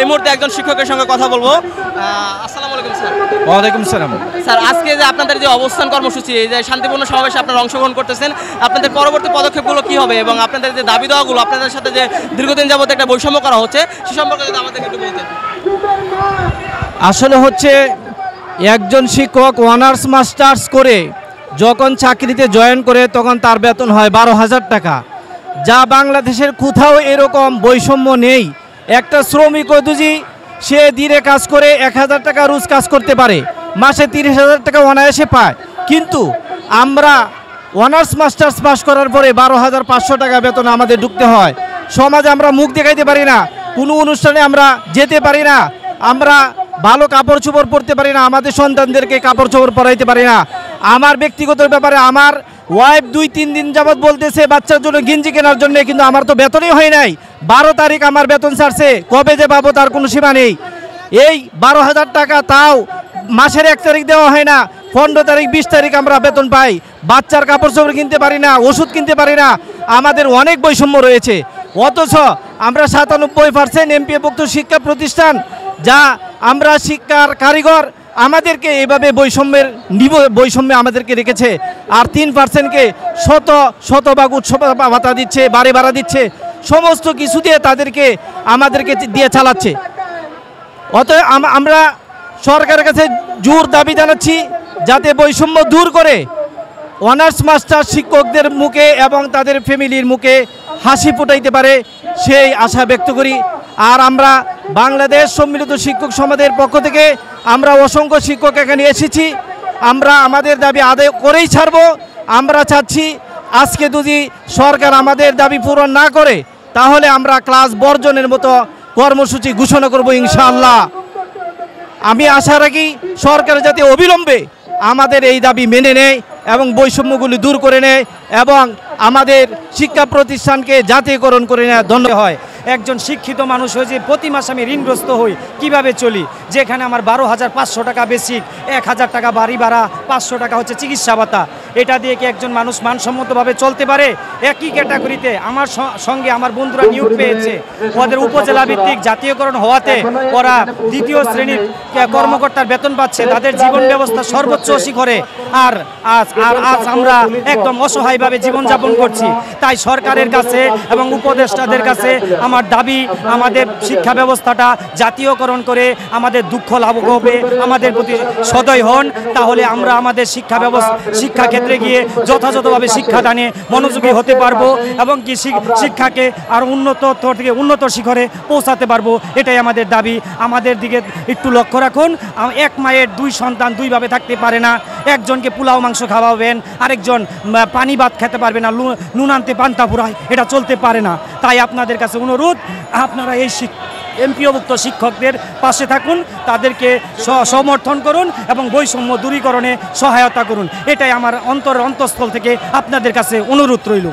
এই মুহূর্তে একজন শিক্ষকের সঙ্গে কথা বলবো। আসসালামু আলাইকুম স্যার। ওয়ালাইকুম আসসালাম। স্যার, আজকে যে আপনাদের যে অবস্থান কর্মসূচি, এই যে শান্তিপূর্ণ সমাবেশে আপনারা অংশগ্রহণ করতেছেন, আপনাদের পরবর্তী পদক্ষেপগুলো কি হবে এবং আপনাদের যে দাবি দেওয়াগুলো, আপনাদের সাথে যে দীর্ঘদিন যাবত একটা বৈষম্য করা হচ্ছে, সে সম্পর্কে যদি আমাদের একটু বলতেন। আসলে হচ্ছে একজন শিক্ষক অনার্স মাস্টার্স করে যখন চাকরিতে জয়েন করে তখন তার বেতন হয় 12,000 টাকা, যা বাংলাদেশের কোথাও এরকম বৈষম্য নেই। একটা শ্রমিকও যদি সে দিনে কাজ করে 1,000 টাকা রোজ কাজ করতে পারে, মাসে 30,000 টাকা অনায়াসে পায়। কিন্তু আমরা অনার্স মাস্টার্স পাস করার পরে 12,500 টাকা বেতন আমাদের ঢুকতে হয়। সমাজে আমরা মুখ দেখাইতে পারি না, কোনো অনুষ্ঠানে আমরা যেতে পারি না, আমরা ভালো কাপড় চোপড় পরতে পারি না, আমাদের সন্তানদেরকে কাপড় চোপড় পরাইতে পারি না। আমার ব্যক্তিগত ব্যাপারে আমার ওয়াইফ 2-3 দিন যাবৎ বলতেছে বাচ্চার জন্য গেঞ্জি কেনার জন্য, কিন্তু আমার তো বেতনই হয় নাই। 12 তারিখ আমার বেতন ছাড়ছে, কবে যে পাবো তার কোনো সীমা নেই। এই 12,000 টাকা তাও মাসের 1 তারিখ দেওয়া হয় না, 15 তারিখ 20 তারিখ আমরা বেতন পাই। বাচ্চার কাপড় চোপড় কিনতে পারি না, ওষুধ কিনতে পারি না। আমাদের অনেক বৈষম্য রয়েছে। অথচ আমরা 97% এমপিওভুক্ত শিক্ষা প্রতিষ্ঠান, যা আমরা শিক্ষার কারিগর, আমাদেরকে এভাবে বৈষম্যে আমাদেরকে রেখেছে। আর 3%কে শতভাগ উৎসব ভাতা দিচ্ছে, বাড়ি ভাড়া দিচ্ছে, সমস্ত কিছু দিয়ে আমাদেরকে দিয়ে চালাচ্ছে। অতএব আমরা সরকারের কাছে জোর দাবি জানাচ্ছি যাতে বৈষম্য দূর করে অনার্স মাস্টার শিক্ষকদের মুখে এবং তাদের ফ্যামিলির মুখে হাসি ফুটাইতে পারে, সেই আশা ব্যক্ত করি। আর আমরা বাংলাদেশ সম্মিলিত শিক্ষক সমাজের পক্ষ থেকে আমরা অসংখ্য শিক্ষক এখানে এসেছি, আমরা আমাদের দাবি আদায় করেই ছাড়ব। আমরা চাচ্ছি আজকে যদি সরকার আমাদের দাবি পূরণ না করে তাহলে আমরা ক্লাস বর্জনের মতো কর্মসূচি ঘোষণা করব ইনশাআল্লাহ। আমি আশা রাখি সরকার যাতে অবিলম্বে আমাদের এই দাবি মেনে নেয় এবং বৈষম্যগুলি দূর করে নেয় এবং আমাদের শিক্ষা প্রতিষ্ঠানকে জাতীয়করণ করে নেয়। ধন্যবাদ। হয় একজন শিক্ষিত মানুষ হয়ে যে প্রতি মাসে আমি ঋণগ্রস্ত হই, কিভাবে চলি? যেখানে আমার 12,500 টাকা বেসিক, 1,000 টাকা বাড়ি ভাড়া, 500 টাকা হচ্ছে চিকিৎসা ভাতা, এটা দিয়ে কি একজন মানুষ মানসম্মতভাবে চলতে পারে? একই ক্যাটাগরিতে আমার সঙ্গে আমার বন্ধুরা নিয়োগ পেয়েছে, ওদের উপজেলা ভিত্তিক জাতীয়করণ হওয়াতে ওরা 2য় শ্রেণীর কর্মকর্তার বেতন পাচ্ছে, তাদের জীবন ব্যবস্থা সর্বোচ্চ শিখরে। আর আজ আমরা একদম অসহায়ভাবে জীবনযাপন করছি। তাই সরকারের কাছে এবং উপদেষ্টাদের কাছে আমার দাবি, আমাদের শিক্ষা ব্যবস্থাটা জাতীয়করণ করে আমাদের দুঃখ লাঘব হবে, আমাদের প্রতি সদয় হন, তাহলে আমরা আমাদের শিক্ষা ক্ষেত্রে গিয়ে যথাযথভাবে শিক্ষাদানে মনোযোগী হতে পারবো এবং কি শিক্ষাকে আর উন্নত শিখরে পৌঁছাতে পারবো। এটাই আমাদের দাবি। আমাদের দিকে একটু লক্ষ্য রাখুন। 1 মায়ের 2 সন্তান 2 ভাবে থাকতে পারে না। একজনকে পোলাও মাংস খাওয়াবেন, আরেকজন পানি ভাত খেতে পারবে না, নুন আনতে পান্তা ফুরায়, এটা চলতে পারে না। তাই আপনাদের কাছে অনুরোধ, আপনারা এই এমপিওভুক্ত শিক্ষকদের পাশে থাকুন, তাদেরকে সমর্থন করুন এবং বৈষম্য দূরীকরণে সহায়তা করুন। এটাই আমার অন্তঃস্থল থেকে আপনাদের কাছে অনুরোধ রইল।